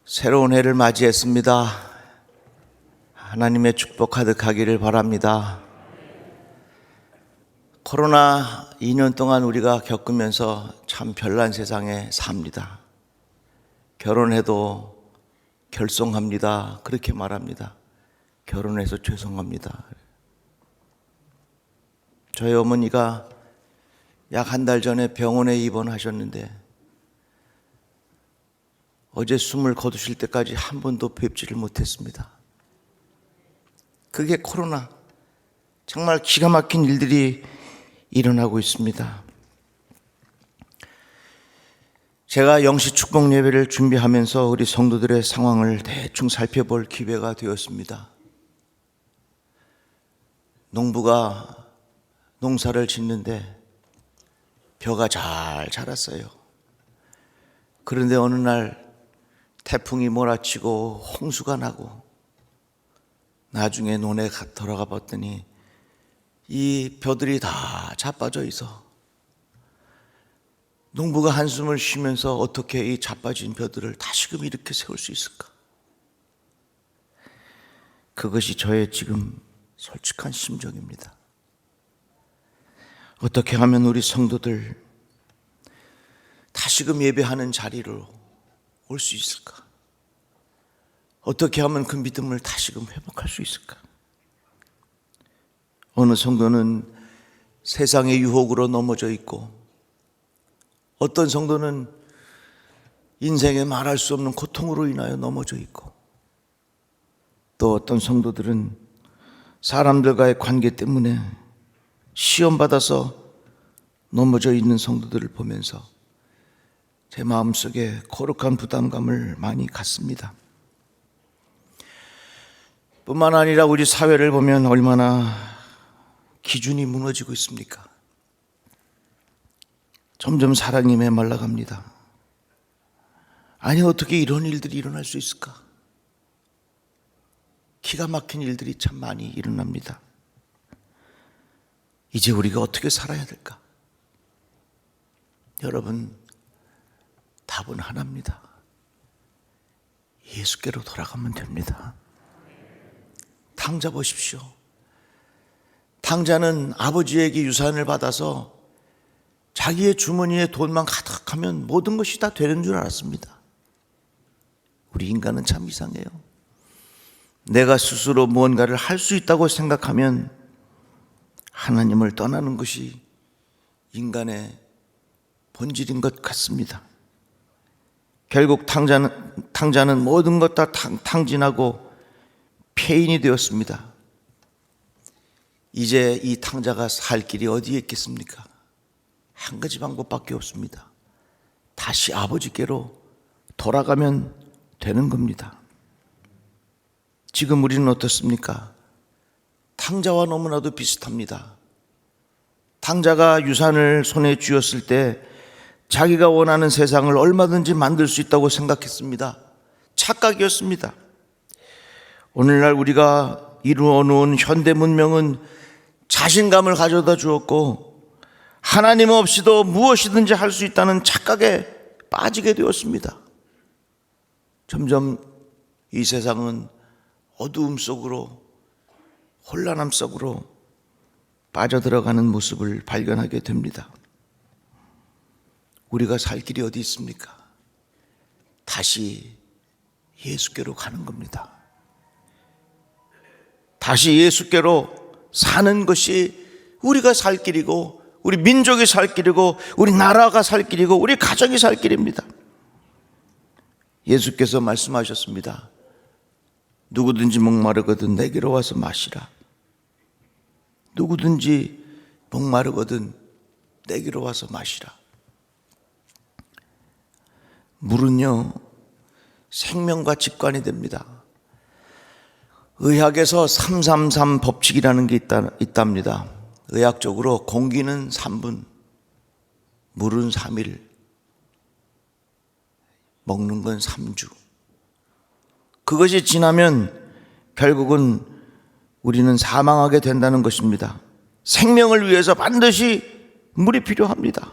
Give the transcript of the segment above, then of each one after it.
새로운 해를 맞이했습니다. 하나님의 축복 가득하기를 바랍니다. 코로나 2년 동안 우리가 겪으면서 참 별난 세상에 삽니다. 결혼해도 결송합니다. 그렇게 말합니다. 결혼해서 죄송합니다. 저희 어머니가 약 한 달 전에 병원에 입원하셨는데 어제 숨을 거두실 때까지 한 번도 뵙지를 못했습니다. 그게 코로나. 정말 기가 막힌 일들이 일어나고 있습니다. 제가 영시 축복 예배를 준비하면서 우리 성도들의 상황을 대충 살펴볼 기회가 되었습니다. 농부가 농사를 짓는데 벼가 잘 자랐어요. 그런데 어느 날 태풍이 몰아치고 홍수가 나고 나중에 논에 돌아가 봤더니 이 벼들이 다 자빠져 있어. 농부가 한숨을 쉬면서 어떻게 이 자빠진 벼들을 다시금 이렇게 세울 수 있을까? 그것이 저의 지금 솔직한 심정입니다. 어떻게 하면 우리 성도들 다시금 예배하는 자리로 올 수 있을까? 어떻게 하면 그 믿음을 다시금 회복할 수 있을까? 어느 성도는 세상의 유혹으로 넘어져 있고, 어떤 성도는 인생에 말할 수 없는 고통으로 인하여 넘어져 있고, 또 어떤 성도들은 사람들과의 관계 때문에 시험받아서 넘어져 있는 성도들을 보면서 제 마음속에 거룩한 부담감을 많이 갖습니다. 뿐만 아니라 우리 사회를 보면 얼마나 기준이 무너지고 있습니까? 점점 사랑이 메말라갑니다. 아니, 어떻게 이런 일들이 일어날 수 있을까? 기가 막힌 일들이 참 많이 일어납니다. 이제 우리가 어떻게 살아야 될까? 여러분, 답은 하나입니다. 예수께로 돌아가면 됩니다. 탕자 보십시오. 탕자는 아버지에게 유산을 받아서 자기의 주머니에 돈만 가득하면 모든 것이 다 되는 줄 알았습니다. 우리 인간은 참 이상해요. 내가 스스로 무언가를 할 수 있다고 생각하면 하나님을 떠나는 것이 인간의 본질인 것 같습니다. 결국 탕자는 모든 것 다 탕진하고 폐인이 되었습니다. 이제 이 탕자가 살 길이 어디에 있겠습니까? 한 가지 방법밖에 없습니다. 다시 아버지께로 돌아가면 되는 겁니다. 지금 우리는 어떻습니까? 탕자와 너무나도 비슷합니다. 탕자가 유산을 손에 쥐었을 때 자기가 원하는 세상을 얼마든지 만들 수 있다고 생각했습니다. 착각이었습니다. 오늘날 우리가 이루어 놓은 현대 문명은 자신감을 가져다 주었고 하나님 없이도 무엇이든지 할 수 있다는 착각에 빠지게 되었습니다. 점점 이 세상은 어두움 속으로, 혼란함 속으로 빠져들어가는 모습을 발견하게 됩니다. 우리가 살 길이 어디 있습니까? 다시 예수께로 가는 겁니다. 다시 예수께로 사는 것이 우리가 살 길이고, 우리 민족이 살 길이고, 우리 나라가 살 길이고, 우리 가정이 살 길입니다. 예수께서 말씀하셨습니다. 누구든지 목마르거든 내게로 와서 마시라. 누구든지 목마르거든 내게로 와서 마시라. 물은요, 생명과 직관이 됩니다. 의학에서 333 법칙이라는 게 있답니다. 의학적으로 공기는 3분, 물은 3일, 먹는 건 3주. 그것이 지나면 결국은 우리는 사망하게 된다는 것입니다. 생명을 위해서 반드시 물이 필요합니다.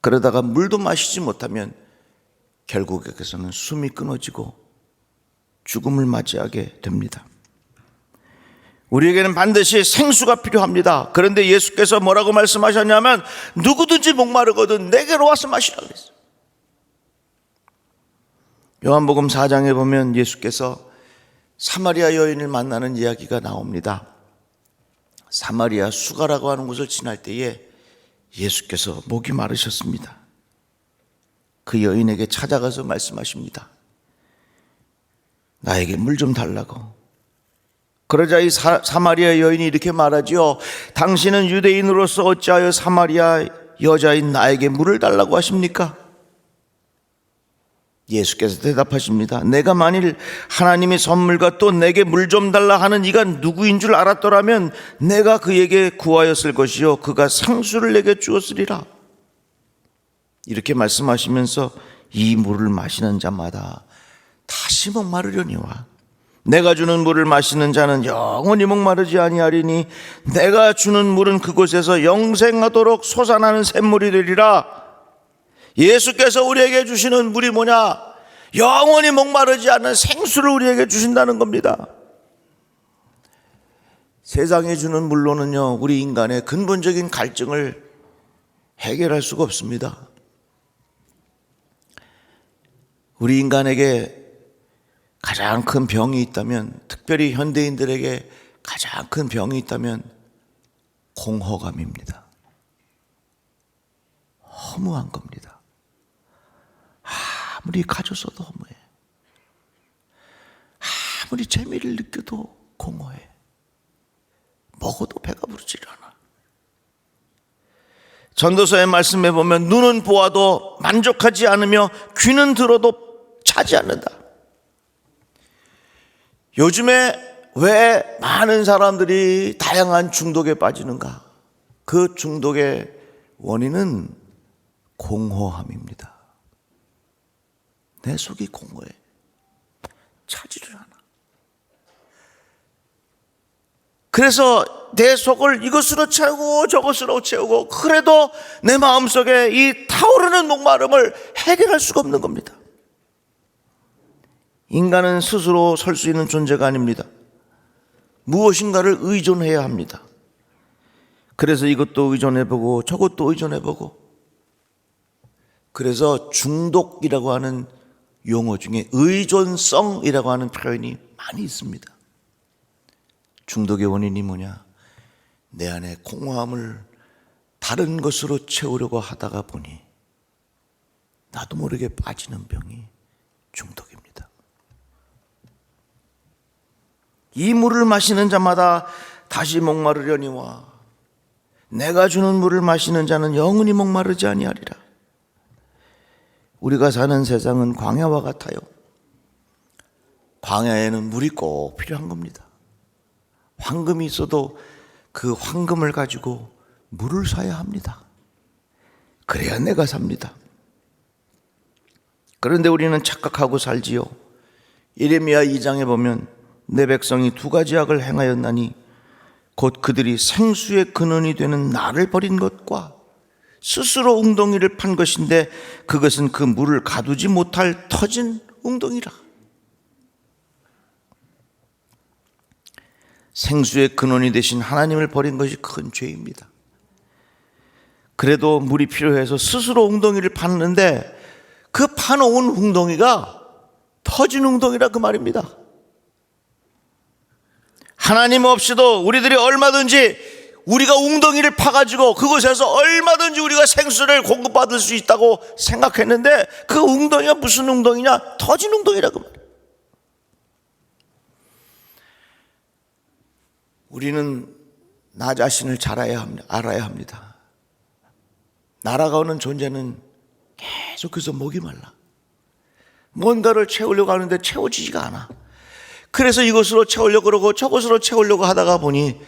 그러다가 물도 마시지 못하면 결국에서는 숨이 끊어지고 죽음을 맞이하게 됩니다. 우리에게는 반드시 생수가 필요합니다. 그런데 예수께서 뭐라고 말씀하셨냐면 누구든지 목마르거든 내게로 와서 마시라 그랬어요. 요한복음 4장에 보면 예수께서 사마리아 여인을 만나는 이야기가 나옵니다. 사마리아 수가라고 하는 곳을 지날 때에 예수께서 목이 마르셨습니다. 그 여인에게 찾아가서 말씀하십니다. 나에게 물 좀 달라고. 그러자 이 사마리아 여인이 이렇게 말하지요. 당신은 유대인으로서 어찌하여 사마리아 여자인 나에게 물을 달라고 하십니까? 예수께서 대답하십니다. 내가 만일 하나님의 선물과 또 내게 물 좀 달라 하는 이가 누구인 줄 알았더라면 내가 그에게 구하였을 것이요 그가 생수를 내게 주었으리라. 이렇게 말씀하시면서 이 물을 마시는 자마다 다시 목마르려니와 내가 주는 물을 마시는 자는 영원히 목마르지 아니하리니 내가 주는 물은 그곳에서 영생하도록 솟아나는 샘물이 되리라. 예수께서 우리에게 주시는 물이 뭐냐? 영원히 목마르지 않는 생수를 우리에게 주신다는 겁니다. 세상에 주는 물로는요 우리 인간의 근본적인 갈증을 해결할 수가 없습니다. 우리 인간에게 가장 큰 병이 있다면, 특별히 현대인들에게 가장 큰 병이 있다면 공허감입니다. 허무한 겁니다. 아무리 가졌어도 허무해. 아무리 재미를 느껴도 공허해. 먹어도 배가 부르질 않아. 전도서의 말씀에 보면 눈은 보아도 만족하지 않으며 귀는 들어도 차지 않는다. 요즘에 왜 많은 사람들이 다양한 중독에 빠지는가? 그 중독의 원인은 공허함입니다. 내 속이 공허해. 차지를 않아. 그래서 내 속을 이것으로 채우고 저것으로 채우고 그래도 내 마음속에 이 타오르는 목마름을 해결할 수가 없는 겁니다. 인간은 스스로 설 수 있는 존재가 아닙니다. 무엇인가를 의존해야 합니다. 그래서 이것도 의존해보고 저것도 의존해보고, 그래서 중독이라고 하는 용어 중에 의존성이라고 하는 표현이 많이 있습니다. 중독의 원인이 뭐냐? 내 안에 공허함을 다른 것으로 채우려고 하다가 보니 나도 모르게 빠지는 병이 중독입니다. 이 물을 마시는 자마다 다시 목마르려니와 내가 주는 물을 마시는 자는 영원히 목마르지 아니하리라. 우리가 사는 세상은 광야와 같아요. 광야에는 물이 꼭 필요한 겁니다. 황금이 있어도 그 황금을 가지고 물을 사야 합니다. 그래야 내가 삽니다. 그런데 우리는 착각하고 살지요. 예레미야 2장에 보면 내 백성이 두 가지 악을 행하였나니 곧 그들이 생수의 근원이 되는 나를 버린 것과 스스로 웅덩이를 판 것인데 그것은 그 물을 가두지 못할 터진 웅덩이라. 생수의 근원이 되신 하나님을 버린 것이 큰 죄입니다. 그래도 물이 필요해서 스스로 웅덩이를 팠는데 그 파놓은 웅덩이가 터진 웅덩이라 그 말입니다. 하나님 없이도 우리들이 얼마든지 우리가 웅덩이를 파가지고 그곳에서 얼마든지 우리가 생수를 공급받을 수 있다고 생각했는데 그 웅덩이가 무슨 웅덩이냐? 터진 웅덩이라고 말이에요. 우리는 나 자신을 잘 알아야 합니다. 날아가는 존재는 계속해서 목이 말라. 뭔가를 채우려고 하는데 채워지지가 않아. 그래서 이것으로 채우려고 그러고 저것으로 채우려고 하다가 보니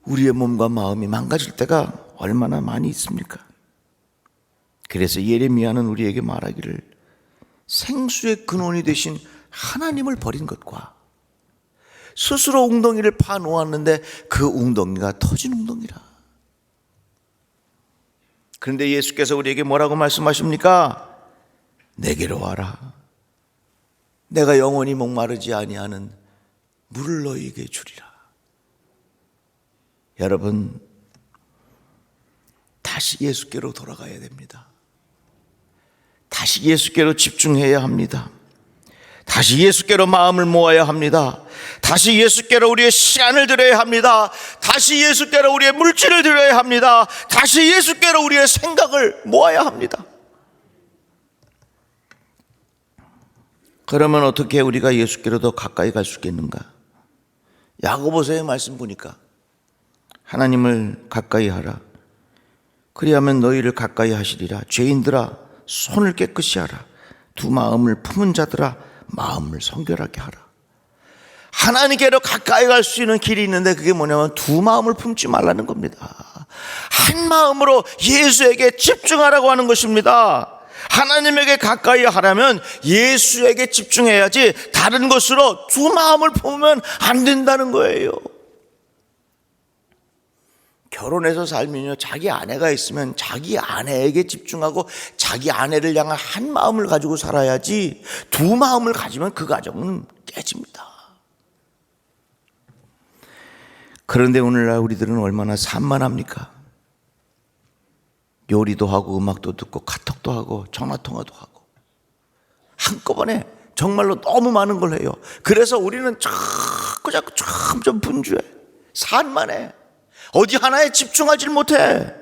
우리의 몸과 마음이 망가질 때가 얼마나 많이 있습니까? 그래서 예레미야는 우리에게 말하기를 생수의 근원이 되신 하나님을 버린 것과 스스로 웅덩이를 파놓았는데 그 웅덩이가 터진 웅덩이라. 그런데 예수께서 우리에게 뭐라고 말씀하십니까? 내게로 와라. 내가 영원히 목마르지 아니하는 물을 너희에게 주리라. 여러분, 다시 예수께로 돌아가야 됩니다. 다시 예수께로 집중해야 합니다. 다시 예수께로 마음을 모아야 합니다. 다시 예수께로 우리의 시간을 드려야 합니다. 다시 예수께로 우리의 물질을 드려야 합니다. 다시 예수께로 우리의 생각을 모아야 합니다. 그러면 어떻게 우리가 예수께로 더 가까이 갈 수 있겠는가? 야고보서의 말씀 보니까 하나님을 가까이 하라. 그리하면 너희를 가까이 하시리라. 죄인들아 손을 깨끗이 하라. 두 마음을 품은 자들아 마음을 성결하게 하라. 하나님께로 가까이 갈 수 있는 길이 있는데 그게 뭐냐면 두 마음을 품지 말라는 겁니다. 한 마음으로 예수에게 집중하라고 하는 것입니다. 하나님에게 가까이 하려면 예수에게 집중해야지 다른 것으로 두 마음을 품으면 안 된다는 거예요. 결혼해서 살면요, 자기 아내가 있으면 자기 아내에게 집중하고 자기 아내를 향한 한 마음을 가지고 살아야지 두 마음을 가지면 그 가정은 깨집니다. 그런데 오늘날 우리들은 얼마나 산만합니까? 요리도 하고 점막도 듣고 카톡도 하고 전화통화도 하고 한꺼번에 정말로 너무 많은 걸 해요. 그래서 우리는 자꾸 점점 분주해, 산만해, 어디 하나에 집중하지 못해.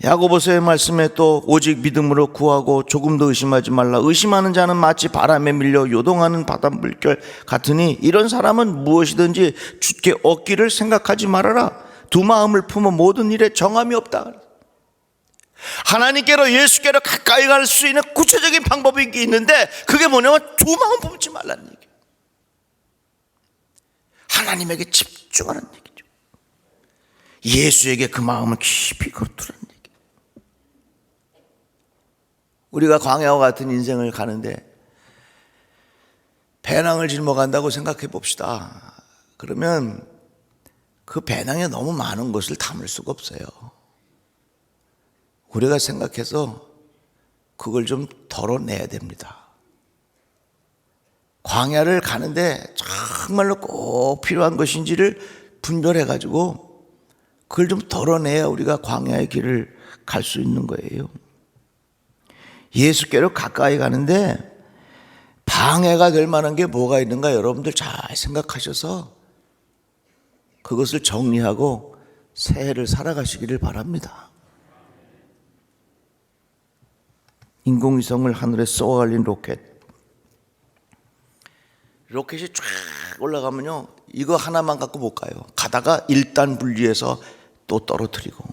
야고보서의 말씀에 또 오직 믿음으로 구하고 조금도 의심하지 말라. 의심하는 자는 마치 바람에 밀려 요동하는 바닷물결 같으니 이런 사람은 무엇이든지 주께 얻기를 생각하지 말아라. 두 마음을 품어 모든 일에 정함이 없다. 하나님께로 예수께로 가까이 갈 수 있는 구체적인 방법이 있는데 그게 뭐냐면 두 마음 품지 말라는 얘기예요. 하나님에게 집중하는 얘기죠. 예수에게 그 마음을 깊이 걸어두라는 얘기예요. 우리가 광야와 같은 인생을 가는데 배낭을 짊어간다고 생각해 봅시다. 그러면 그 배낭에 너무 많은 것을 담을 수가 없어요. 우리가 생각해서 그걸 좀 덜어내야 됩니다. 광야를 가는데 정말로 꼭 필요한 것인지를 분별해 가지고 그걸 좀 덜어내야 우리가 광야의 길을 갈 수 있는 거예요. 예수께로 가까이 가는데 방해가 될 만한 게 뭐가 있는가 여러분들 잘 생각하셔서 그것을 정리하고 새해를 살아가시기를 바랍니다. 인공위성을 하늘에 쏘아올린 로켓이 쫙 올라가면요, 이거 하나만 갖고 못 가요. 가다가 1단 분리해서 또 떨어뜨리고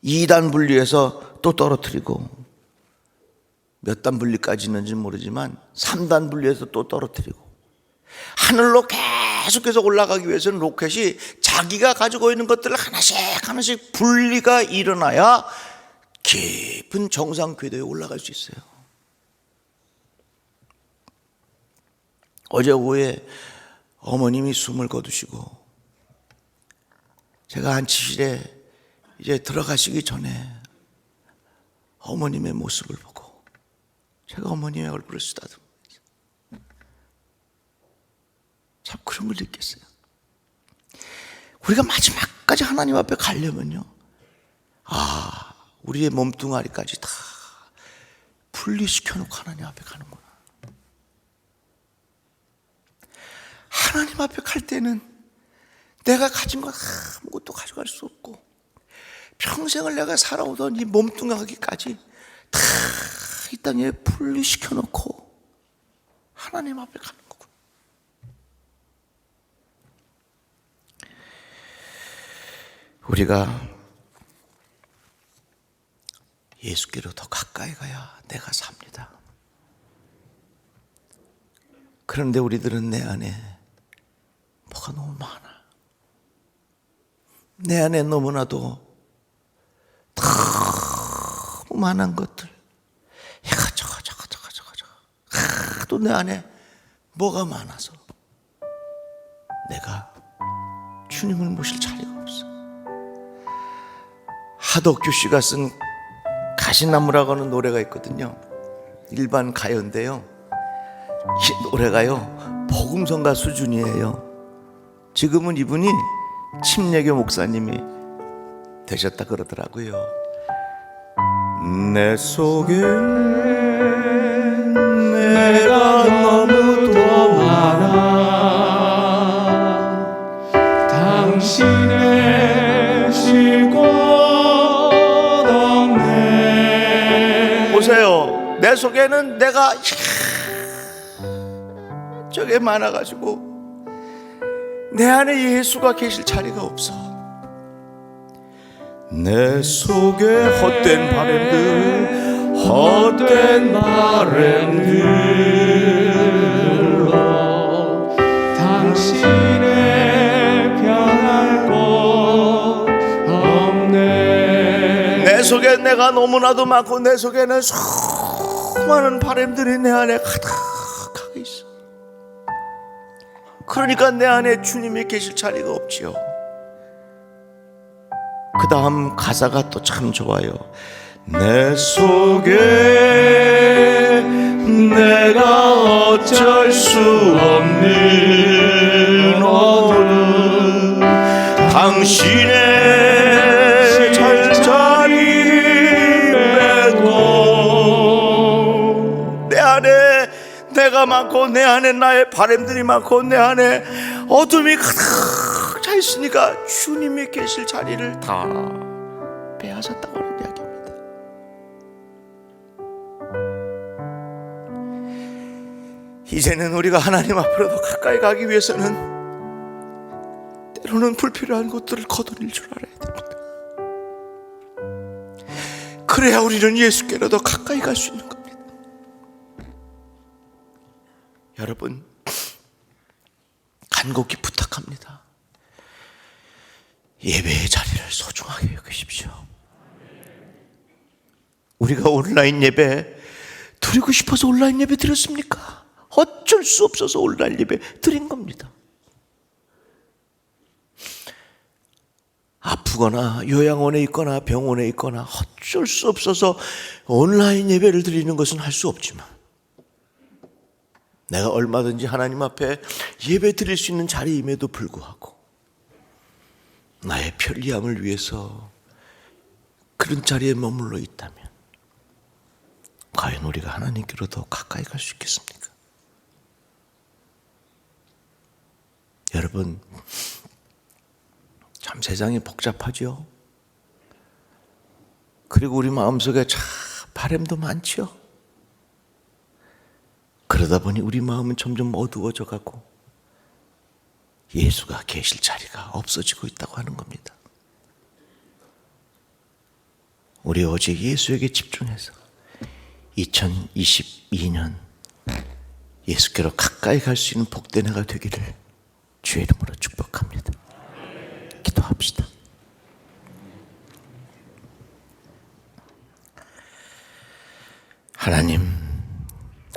2단 분리해서 또 떨어뜨리고 몇 단 분리까지 있는지 모르지만 3단 분리해서 또 떨어뜨리고 하늘로 계속해서 올라가기 위해서는 로켓이 자기가 가지고 있는 것들을 하나씩 분리가 일어나야 깊은 정상 궤도에 올라갈 수 있어요. 어제 오후에 어머님이 숨을 거두시고 제가 안치실에 이제 들어가시기 전에 어머님의 모습을 보고 제가 어머님의 얼굴을 쓰다듬으면서 참 그런 걸 느꼈어요. 우리가 마지막까지 하나님 앞에 가려면요, 우리의 몸뚱아리까지 다 분리시켜놓고 하나님 앞에 가는구나. 하나님 앞에 갈 때는 내가 가진 것 아무것도 가져갈 수 없고 평생을 내가 살아오던 이 몸뚱아리까지 다 이 땅에 분리시켜놓고 하나님 앞에 가는 거고. 우리가 예수께로 더 가까이 가야 내가 삽니다. 그런데 우리들은 내 안에 뭐가 너무 많아. 내 안에 너무나도 너무 많은 것들, 이것저것 하도 내 안에 뭐가 많아서 내가 주님을 모실 자리가 없어. 하덕규 씨가 쓴 가시나무라고 하는 노래가 있거든요. 일반 가요인데요, 이 노래가요 복음성가 수준이에요. 지금은 이분이 침례교 목사님이 되셨다 그러더라고요. 내 속에 내가 너무 더 많아 당신의 쉴 곳 없네. 보세요, 내 속에는 내가 저게 많아가지고 내 안에 예수가 계실 자리가 없어. 내 속에 헛된 바램들, 헛된 바램들로 당신의 변할 곳 없네. 내 속에 내가 너무나도 많고 내 속에는 수많은 바램들이 내 안에 가득하게 있어. 그러니까 내 안에 주님이 계실 자리가 없지요. 그 다음 가사가 또 참 좋아요. 내 속에 내가 어쩔 수 없는 어둠, 당신의 절자리를 메고 내 안에 내가 많고 내 안에 나의 바램들이 많고 내 안에 어둠이 가득 차 있으니까 주님이 계실 자리를 다 빼앗았다고 하는 이야기입니다. 이제는 우리가 하나님 앞으로 더 가까이 가기 위해서는 때로는 불필요한 것들을 거둬낼 줄 알아야 됩니다. 그래야 우리는 예수께로 더 가까이 갈 수 있는 겁니다. 여러분, 간곡히 부탁합니다. 예배의 자리를 소중하게 여기십시오. 우리가 온라인 예배 드리고 싶어서 온라인 예배 드렸습니까? 어쩔 수 없어서 온라인 예배 드린 겁니다. 아프거나 요양원에 있거나 병원에 있거나 어쩔 수 없어서 온라인 예배를 드리는 것은 할 수 없지만, 내가 얼마든지 하나님 앞에 예배 드릴 수 있는 자리임에도 불구하고 나의 편리함을 위해서 그런 자리에 머물러 있다면 과연 우리가 하나님께로 더 가까이 갈 수 있겠습니까? 여러분, 참 세상이 복잡하죠. 그리고 우리 마음속에 참 바람도 많죠. 그러다 보니 우리 마음은 점점 어두워져 가고 예수가 계실 자리가 없어지고 있다고 하는 겁니다. 우리 오직 예수에게 집중해서 2022년 예수께로 가까이 갈 수 있는 복된 해가 되기를 주의 이름으로 축복합니다. 기도합시다. 하나님,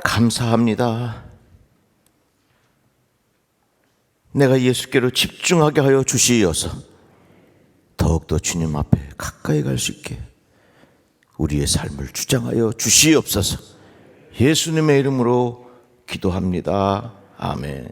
감사합니다. 내가 예수께로 집중하게 하여 주시어서 더욱더 주님 앞에 가까이 갈 수 있게 우리의 삶을 주장하여 주시옵소서. 예수님의 이름으로 기도합니다. 아멘.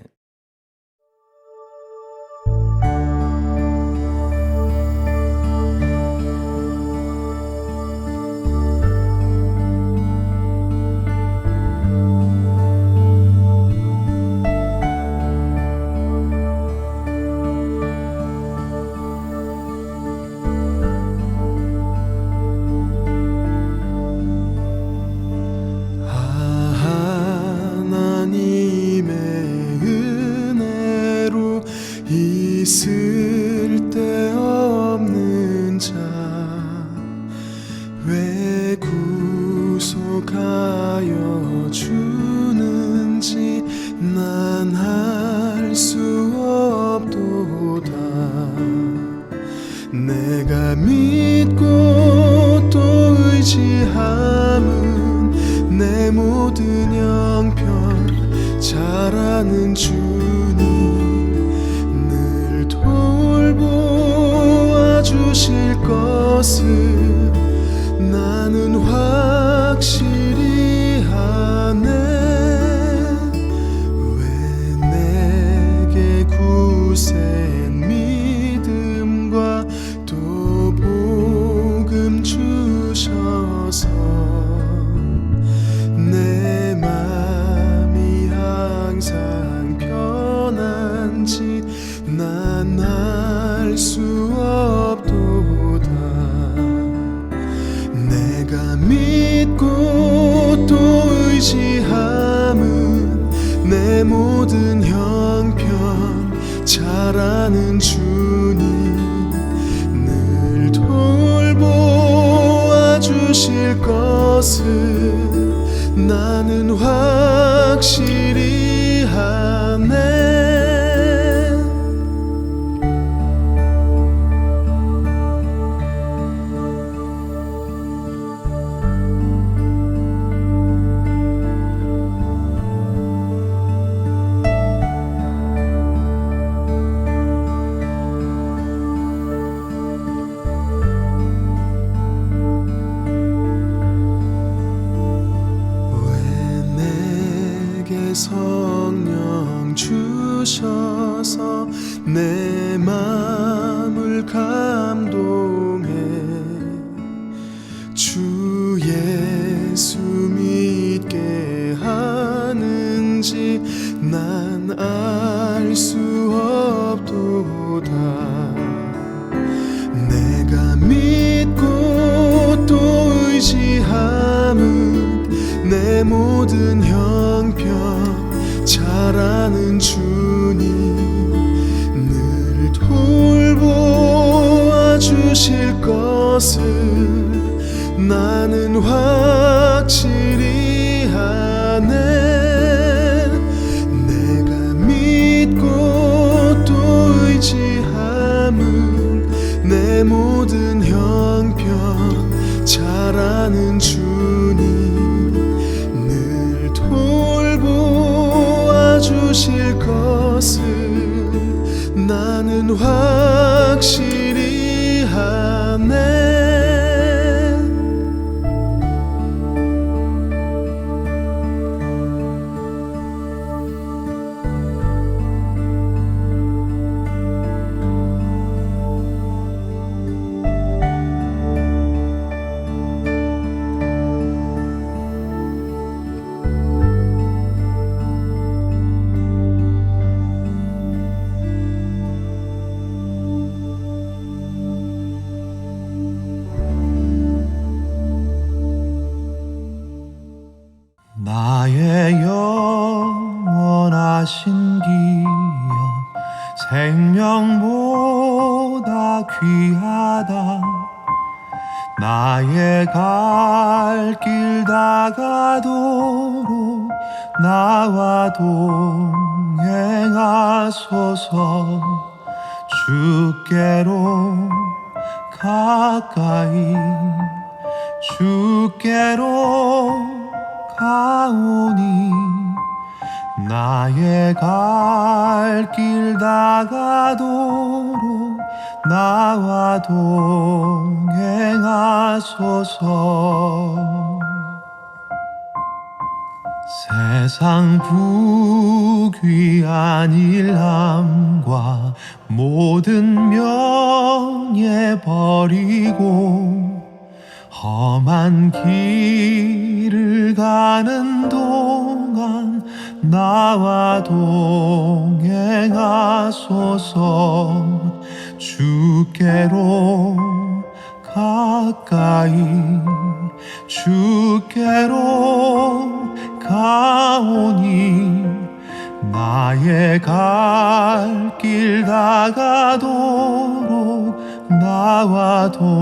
있을 데 없는 자 왜 구속하여 주는지 난 알 수 없도다. 내가 믿고 또 의지함은 내 모든 형편 잘 아는 주님 돌보아 주실 것을 나는 확실히 아네. 왜 내게 굳센 믿음과 또 복음 주셔서 내 맘이 항상 편한지 난 알 수 없도다. 내가 믿고 또 의지함은 내 모든 형편 잘 아는 주님 늘 돌보아 주실 것을 나는 확실히 아네. 성령 주셔서 내 맘을 감동해 주 예수 믿게 하는지 난 알 수 없도다. 내가 믿고 또 의지함은 내 모든 형편 잘 아는 주님 늘 돌보아 주실 것을 나는 확실히 아네. 내가 믿고 또 의지함은 내 모든 형편 잘 아는 주님 주실 것을 나는 확실히 아네. 나의 영원하신 기업 생명보다 귀하다. 나의 갈 길 다가도록 나와 동행하소서. 주께로 가까이 주께로 가오니 나의 갈 길 다가도록 나와 동행하소서. 세상 부귀한 일함과 모든 명예 버리고 험한 길을 가는 동안 나와 동행하소서. 주께로 가까이 주께로 가오니 나의 갈 길 다가도록 나와 동행하소서.